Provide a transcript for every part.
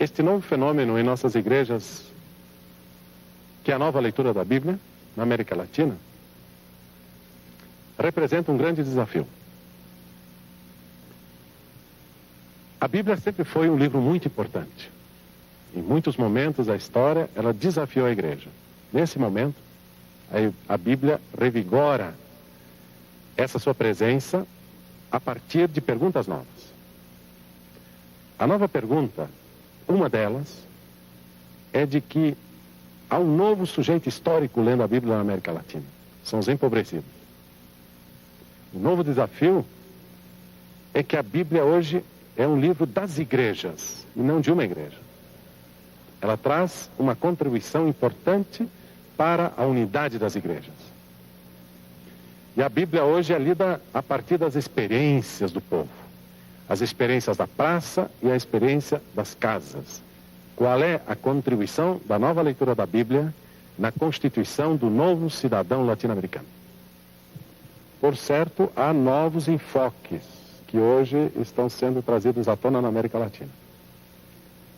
Este novo fenômeno em nossas igrejas, que é a nova leitura da Bíblia na América Latina, representa um grande desafio. A Bíblia sempre foi um livro muito importante. Em muitos momentos da história, ela desafiou a igreja. Nesse momento, a Bíblia revigora essa sua presença a partir de perguntas novas. A nova pergunta, uma delas, é de que há um novo sujeito histórico lendo a Bíblia na América Latina. São os empobrecidos. O novo desafio é que a Bíblia hoje é um livro das igrejas e não de uma igreja. Ela traz uma contribuição importante para a unidade das igrejas. E a Bíblia hoje é lida a partir das experiências do povo. As experiências da praça e a experiência das casas. Qual é a contribuição da nova leitura da Bíblia na constituição do novo cidadão latino-americano? Por certo, há novos enfoques que hoje estão sendo trazidos à tona na América Latina.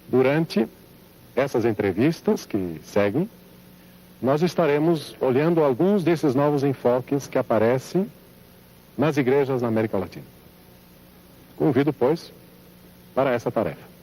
Durante essas entrevistas que seguem, nós estaremos olhando alguns desses novos enfoques que aparecem nas igrejas na América Latina. Convido, pois, para essa tarefa.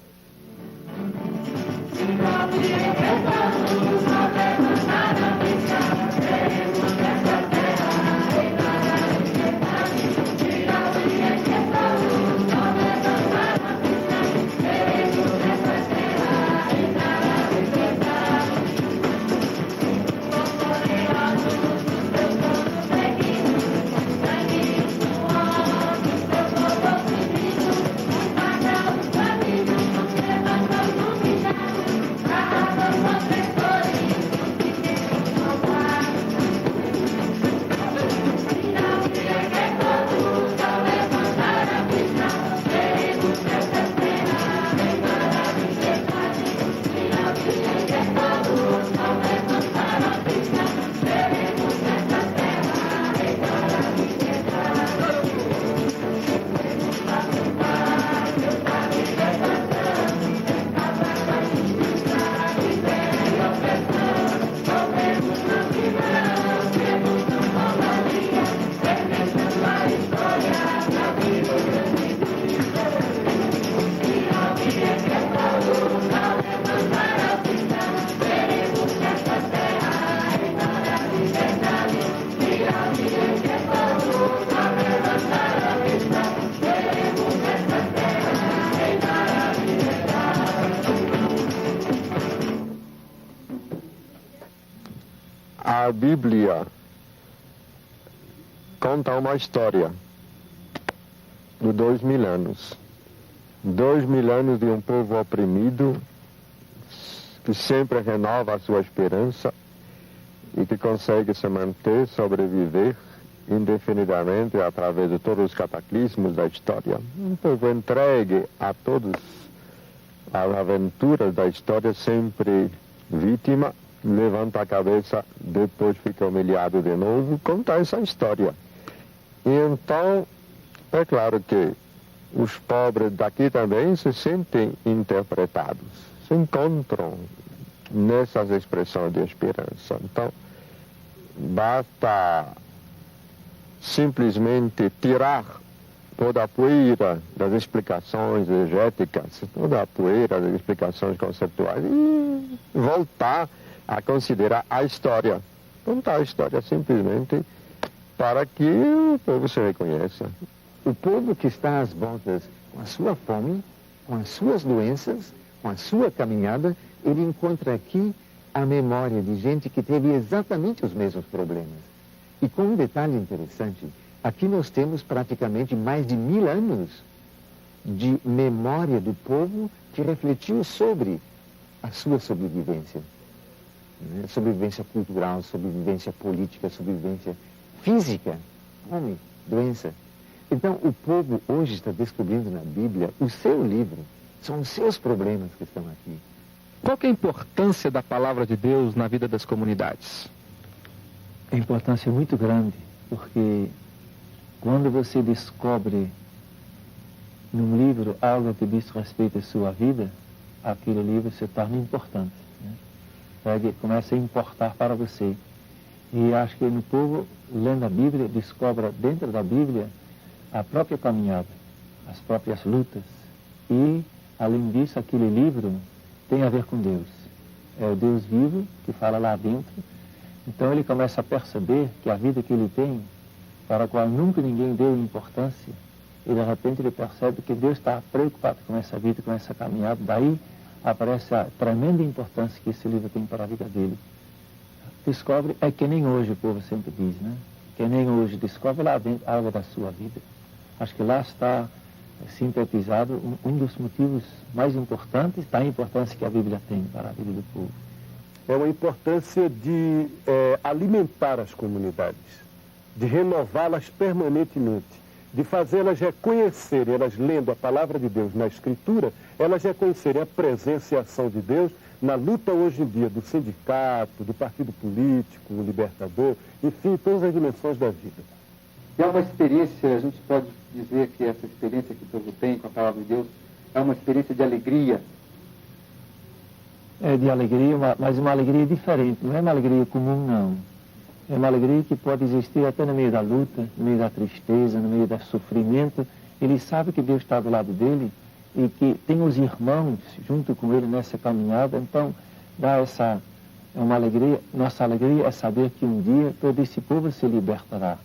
A Bíblia conta uma história de 2000 anos. 2000 anos de um povo oprimido que sempre renova a sua esperança e que consegue se manter, sobreviver indefinidamente através de todos os cataclismos da história. Um povo entregue a todas as aventuras da história, sempre vítima, levanta a cabeça, depois fica humilhado de novo, conta essa história. E então, é claro que os pobres daqui também se sentem interpretados, se encontram nessas expressões de esperança. Então, basta simplesmente tirar toda a poeira das explicações exegéticas, toda a poeira das explicações conceituais e voltar a considerar a história. Contar a história simplesmente para que o povo se reconheça. O povo que está às voltas com a sua fome, com as suas doenças, com a sua caminhada, ele encontra aqui a memória de gente que teve exatamente os mesmos problemas. E com um detalhe interessante, aqui nós temos praticamente mais de 1000 anos de memória do povo que refletiu sobre a sua sobrevivência. Sobrevivência cultural, sobrevivência política, sobrevivência física, fome, doença. Então, o povo hoje está descobrindo na Bíblia o seu livro, são os seus problemas que estão aqui. Qual que é a importância da palavra de Deus na vida das comunidades? A importância é muito grande, porque quando você descobre num livro algo que diz respeito à sua vida, aquele livro se torna importante, né? Começa a importar para você. E acho que no povo, lendo a Bíblia, descobre dentro da Bíblia a própria caminhada, as próprias lutas. E, além disso, aquele livro tem a ver com Deus. É o Deus vivo que fala lá dentro. Então ele começa a perceber que a vida que ele tem, para a qual nunca ninguém deu importância, e de repente ele percebe que Deus está preocupado com essa vida, com essa caminhada. Daí aparece a tremenda importância que esse livro tem para a vida dele. Descobre, é que nem hoje o povo sempre diz, né? Que nem hoje, descobre lá dentro algo da sua vida. Acho que lá está sintetizado um dos motivos mais importantes da importância que a Bíblia tem para a vida do povo. É uma importância de alimentar as comunidades, de renová-las permanentemente, de fazê-las reconhecerem, elas lendo a palavra de Deus na Escritura, elas reconhecerem a presença e a ação de Deus na luta hoje em dia do sindicato, do partido político, o libertador, enfim, todas as dimensões da vida. É uma experiência, a gente pode dizer que essa experiência que o povo tem com a palavra de Deus é uma experiência de alegria. É de alegria, mas uma alegria diferente, não é uma alegria comum, não. É uma alegria que pode existir até no meio da luta, no meio da tristeza, no meio do sofrimento. Ele sabe que Deus está do lado dele e que tem os irmãos junto com ele nessa caminhada. Então, dá essa uma alegria. Nossa alegria é saber que um dia todo esse povo se libertará.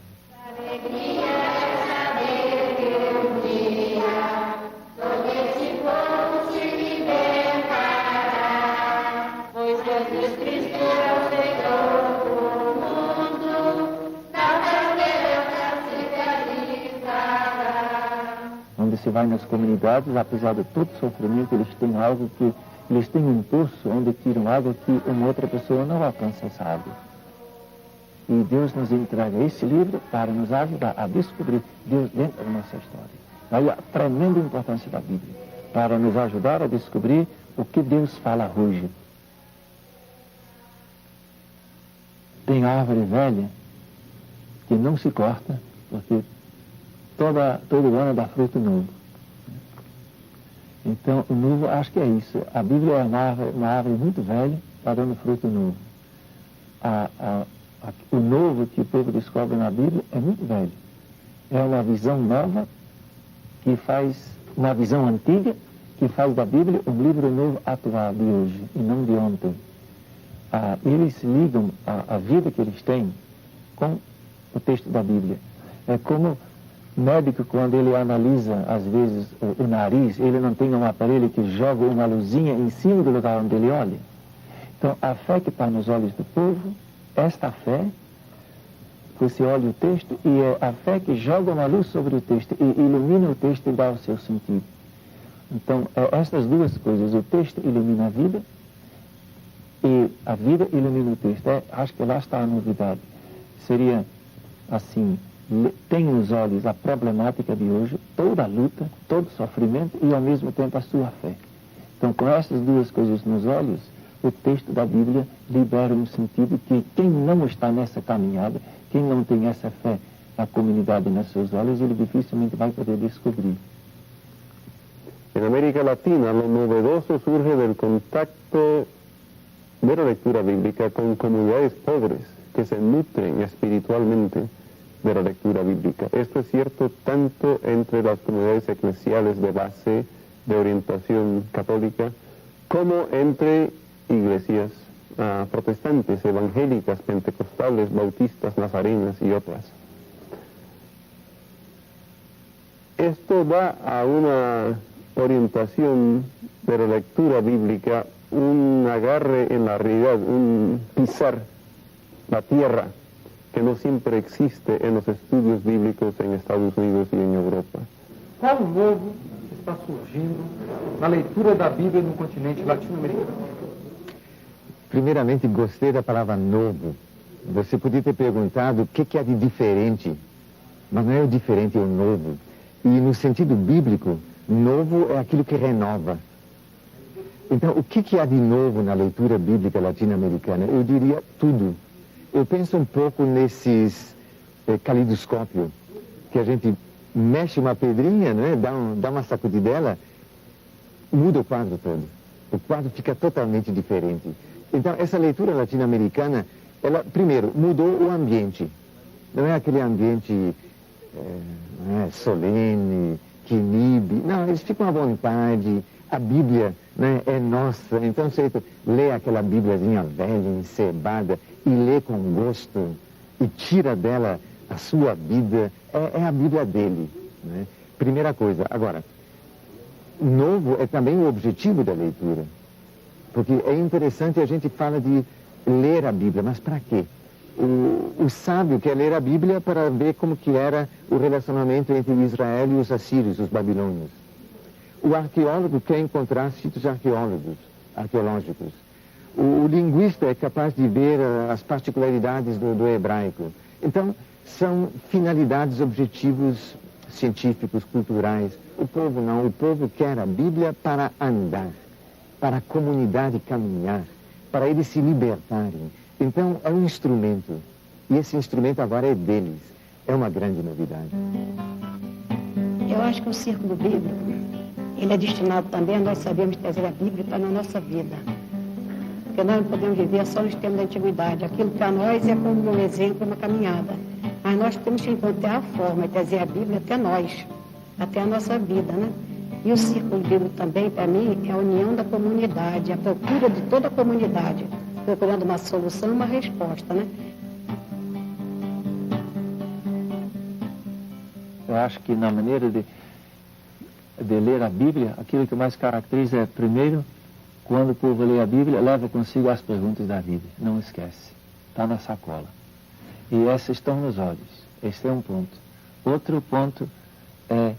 Onde se vai nas comunidades, apesar de todo sofrimento, eles têm algo que... Eles têm um poço onde tiram água que uma outra pessoa não alcança essa água. E Deus nos entrega esse livro para nos ajudar a descobrir Deus dentro da nossa história. Aí a tremenda importância da Bíblia, para nos ajudar a descobrir o que Deus fala hoje. Tem árvore velha que não se corta, porque todo ano dá fruto novo. Então, o novo, acho que é isso. A Bíblia é uma árvore muito velha, está dando fruto novo. O novo que o povo descobre na Bíblia é muito velho. É uma visão nova, que faz uma visão antiga, que faz da Bíblia um livro novo atual de hoje, e não de ontem. Eles ligam a vida que eles têm com o texto da Bíblia. É como médico, quando ele analisa, às vezes, o nariz, ele não tem um aparelho que joga uma luzinha em cima do lugar onde ele olha. Então, a fé que está nos olhos do povo, esta fé, você olha o texto e é a fé que joga uma luz sobre o texto e ilumina o texto e dá o seu sentido. Então, estas duas coisas, o texto ilumina a vida e a vida ilumina o texto. Acho que lá está a novidade. Seria assim... tem nos olhos a problemática de hoje, toda a luta, todo o sofrimento e ao mesmo tempo a sua fé. Então, com essas duas coisas nos olhos, o texto da Bíblia libera um sentido que quem não está nessa caminhada, quem não tem essa fé na comunidade nos seus olhos, ele dificilmente vai poder descobrir. En América Latina, lo novedoso surge del contacto de la lectura bíblica con comunidades pobres que se nutren espiritualmente de la lectura bíblica. Esto es cierto tanto entre las comunidades eclesiales de base, de orientación católica, como entre iglesias protestantes, evangélicas, pentecostales, bautistas, nazarenas y otras. Esto da a una orientación de la lectura bíblica, un agarre en la realidad, un pisar la tierra, que no siempre existe en los estudios bíblicos en Estados Unidos y en Europa. Qual o novo está surgindo na leitura da Bíblia no continente latino-americano? Primeiramente, gostei da palavra novo. Você podia ter perguntado o que há de diferente, mas não é o diferente, é o novo. E no sentido bíblico, novo é aquilo que renova. Então, o que há de novo na leitura bíblica latino-americana? Eu diria tudo. Eu penso um pouco nesses calidoscópio, que a gente mexe uma pedrinha, né, dá uma sacudidela, muda o quadro todo. o quadro fica totalmente diferente. Então, essa leitura latino-americana, ela, primeiro, mudou o ambiente. Não é aquele ambiente solene, que inibe. Não, eles ficam à vontade. A Bíblia, né, é nossa. Então, você lê aquela Bíbliazinha velha, encebada, e lê com gosto, e tira dela a sua vida. É a Bíblia dele, né? Primeira coisa. Agora, novo é também o objetivo da leitura. Porque é interessante, a gente fala de ler a Bíblia, mas para quê? O sábio quer ler a Bíblia para ver como que era o relacionamento entre Israel e os assírios, os babilônios. O arqueólogo quer encontrar sítios arqueológicos. O linguista é capaz de ver as particularidades do hebraico. Então, são finalidades, objetivos científicos, culturais. O povo não, o povo quer a Bíblia para andar, para a comunidade caminhar, para eles se libertarem. Então, é um instrumento, e esse instrumento agora é deles. É uma grande novidade. Eu acho que o círculo bíblico, ele é destinado também a nós sabermos trazer a Bíblia para a nossa vida. Porque nós não podemos viver só nos tempos da antiguidade. Aquilo para nós é como um exemplo, uma caminhada. Mas nós temos que encontrar a forma de trazer a Bíblia até nós, até a nossa vida, né? E o círculo bíblico também, para mim, é a união da comunidade, a procura de toda a comunidade, procurando uma solução e uma resposta, né? Eu acho que na maneira de ler a Bíblia, aquilo que mais caracteriza é, primeiro, quando o povo lê a Bíblia, leva consigo as perguntas da vida. Não esquece. Está na sacola. E essas estão nos olhos. Esse é um ponto. Outro ponto é,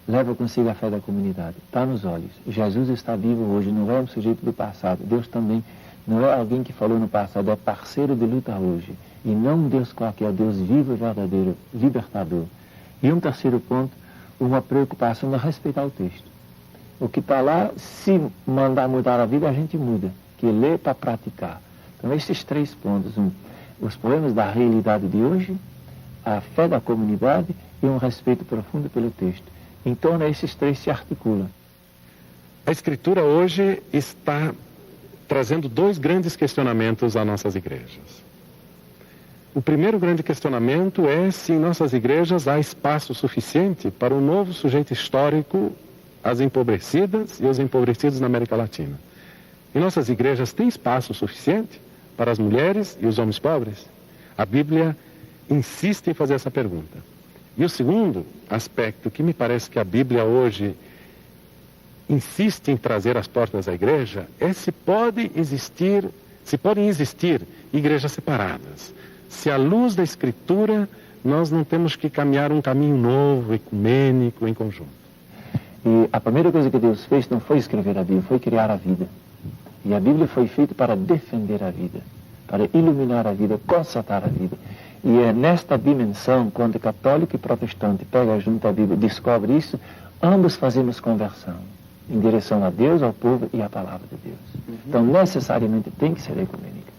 leva consigo a fé da comunidade. Está nos olhos. Jesus está vivo hoje, não é um sujeito do passado. Deus também não é alguém que falou no passado, é parceiro de luta hoje. E não um Deus qualquer, Deus vivo e verdadeiro, libertador. E um terceiro ponto, uma preocupação de respeitar o texto. O que está lá, se mandar mudar a vida, a gente muda. Que lê para praticar. Então, esses três pontos. Os problemas da realidade de hoje, a fé da comunidade e um respeito profundo pelo texto. Em torno desses três se articula. A Escritura hoje está trazendo dois grandes questionamentos às nossas igrejas. O primeiro grande questionamento é se em nossas igrejas há espaço suficiente para um novo sujeito histórico, as empobrecidas e os empobrecidos na América Latina. Em nossas igrejas tem espaço suficiente para as mulheres e os homens pobres? A Bíblia insiste em fazer essa pergunta. E o segundo aspecto que me parece que a Bíblia hoje insiste em trazer às portas da igreja é se podem existir igrejas separadas. Se à luz da Escritura nós não temos que caminhar um caminho novo, ecumênico, em conjunto. E a primeira coisa que Deus fez não foi escrever a Bíblia, foi criar a vida. E a Bíblia foi feita para defender a vida, para iluminar a vida, constatar a vida. E é nesta dimensão, quando católico e protestante pega junto a Bíblia e descobre isso, ambos fazemos conversão em direção a Deus, ao povo e à palavra de Deus. Então, necessariamente tem que ser ecumênica.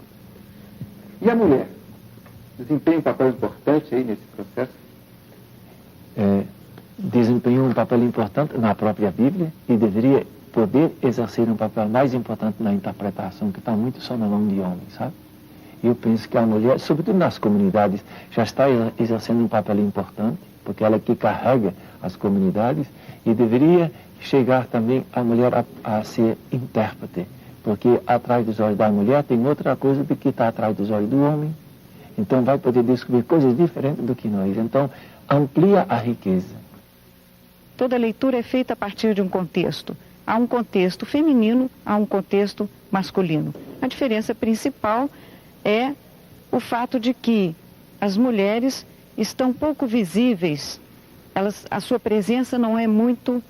E a mulher? Desempenha um papel importante aí nesse processo? Desempenhou um papel importante na própria Bíblia e deveria poder exercer um papel mais importante na interpretação, que está muito só na mão de homens, sabe? Eu penso que a mulher, sobretudo nas comunidades, já está exercendo um papel importante, porque ela é que carrega as comunidades, e deveria chegar também a mulher a ser intérprete, porque atrás dos olhos da mulher tem outra coisa do que está atrás dos olhos do homem. Então vai poder descobrir coisas diferentes do que nós. Então amplia a riqueza. Toda leitura é feita a partir de um contexto. Há um contexto feminino, há um contexto masculino. A diferença principal é o fato de que as mulheres estão pouco visíveis, a sua presença não é muito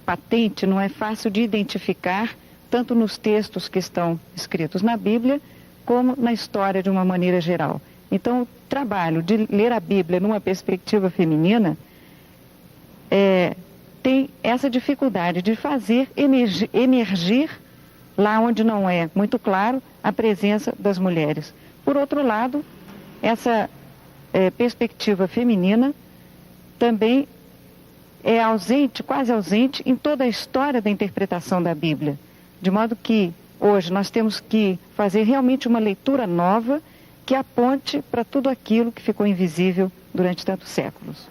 patente, não é fácil de identificar, tanto nos textos que estão escritos na Bíblia, como na história de uma maneira geral. Então, o trabalho de ler a Bíblia numa perspectiva feminina tem essa dificuldade de fazer emergir, lá onde não é muito claro, a presença das mulheres. Por outro lado, essa perspectiva feminina também é ausente, quase ausente, em toda a história da interpretação da Bíblia. De modo que hoje nós temos que fazer realmente uma leitura nova que aponte para tudo aquilo que ficou invisível durante tantos séculos.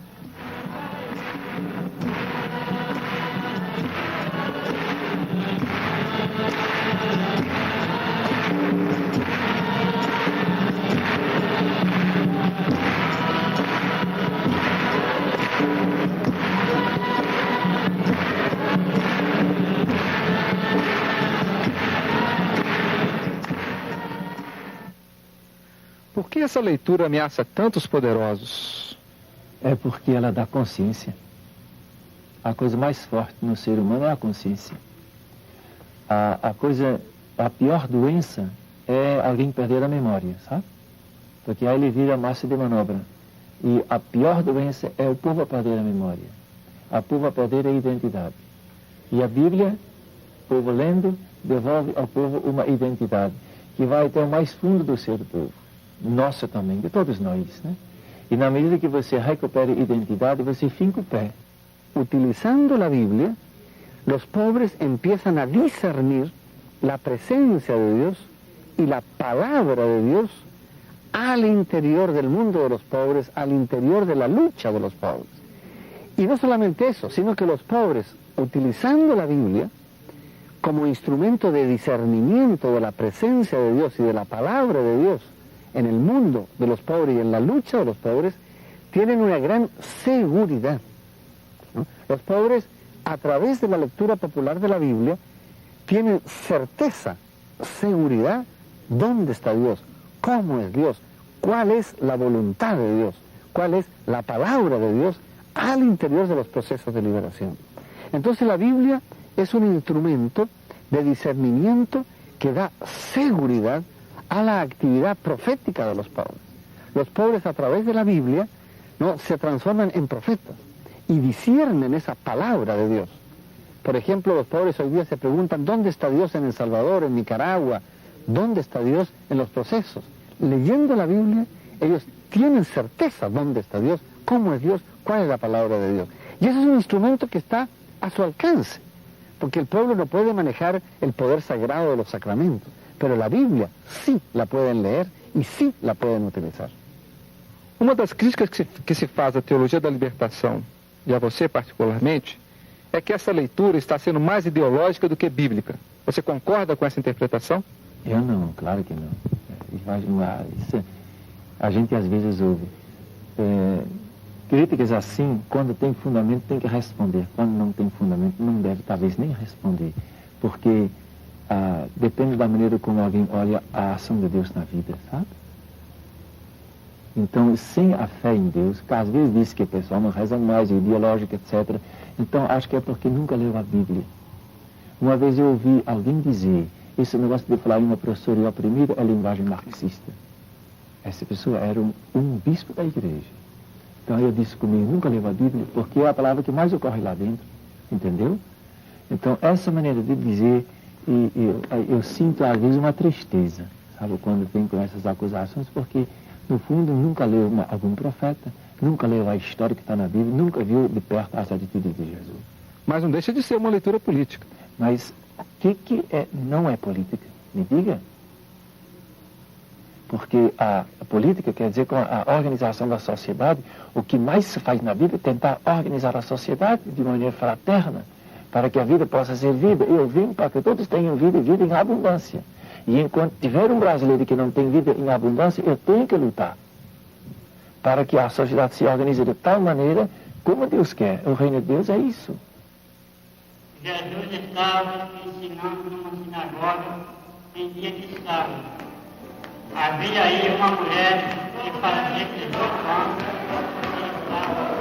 Por que essa leitura ameaça tantos poderosos? É porque ela dá consciência. A coisa mais forte no ser humano é a consciência. A pior doença é alguém perder a memória, sabe? Porque aí ele vira massa de manobra. E a pior doença é o povo a perder a memória. O povo a perder a identidade. E a Bíblia, o povo lendo, devolve ao povo uma identidade que vai até o mais fundo do ser do povo. Nossa também, de todos nós, né? E na medida que você recupera a identidade, você finca o pé. Utilizando la Biblia, los pobres empiezan a discernir la presencia de Dios y la palabra de Dios al interior del mundo de los pobres, al interior de la lucha de los pobres. Y no solamente eso, sino que los pobres, utilizando la Biblia como instrumento de discernimiento de la presencia de Dios y de la palabra de Dios en el mundo de los pobres y en la lucha de los pobres, tienen una gran seguridad, ¿no? Los pobres, a través de la lectura popular de la Biblia, tienen certeza, seguridad, dónde está Dios, cómo es Dios, cuál es la voluntad de Dios, cuál es la palabra de Dios al interior de los procesos de liberación. Entonces la Biblia es un instrumento de discernimiento que da seguridad a la actividad profética de los pobres. Los pobres a través de la Biblia, ¿no?, se transforman en profetas y disciernen esa palabra de Dios. Por ejemplo, los pobres hoy día se preguntan ¿dónde está Dios en El Salvador, en Nicaragua? ¿Dónde está Dios en los procesos? Leyendo la Biblia, ellos tienen certeza dónde está Dios, cómo es Dios, cuál es la palabra de Dios. Y ese es un instrumento que está a su alcance, porque el pueblo no puede manejar el poder sagrado de los sacramentos, pero la Bíblia sí la pueden leer e sim la pueden utilizar. Uma das críticas que se faz à teologia da libertação, e a você particularmente, é que essa leitura está sendo mais ideológica do que bíblica. Você concorda com essa interpretação? Eu não, claro que não. A gente às vezes ouve críticas assim, quando tem fundamento tem que responder, quando não tem fundamento não deve talvez nem responder, porque depende da maneira como alguém olha a ação de Deus na vida, sabe? Então, sem a fé em Deus, que às vezes diz que o pessoal não reza mais, é ideológico, etc. Então, acho que é porque nunca leu a Bíblia. Uma vez eu ouvi alguém dizer, esse negócio de falar em uma professora e o oprimido é linguagem marxista. Essa pessoa era um bispo da igreja. Então, eu disse comigo, nunca leu a Bíblia, porque é a palavra que mais ocorre lá dentro, entendeu? Então, essa maneira de dizer, eu sinto às vezes uma tristeza, sabe, quando tem com essas acusações, porque no fundo nunca leu algum profeta, nunca leu a história que está na Bíblia, nunca viu de perto as atitudes de Jesus. Mas não deixa de ser uma leitura política. Mas o que não é política? Me diga. Porque a política quer dizer com a organização da sociedade, o que mais se faz na vida é tentar organizar a sociedade de maneira fraterna, para que a vida possa ser vida. Eu vim para que todos tenham vida e vida em abundância. E enquanto tiver um brasileiro que não tem vida em abundância, eu tenho que lutar para que a sociedade se organize de tal maneira como Deus quer. O reino de Deus é isso. Jesus estava ensinando numa sinagoga em dia de sábado. Havia aí uma mulher que fazia 18 anos que estava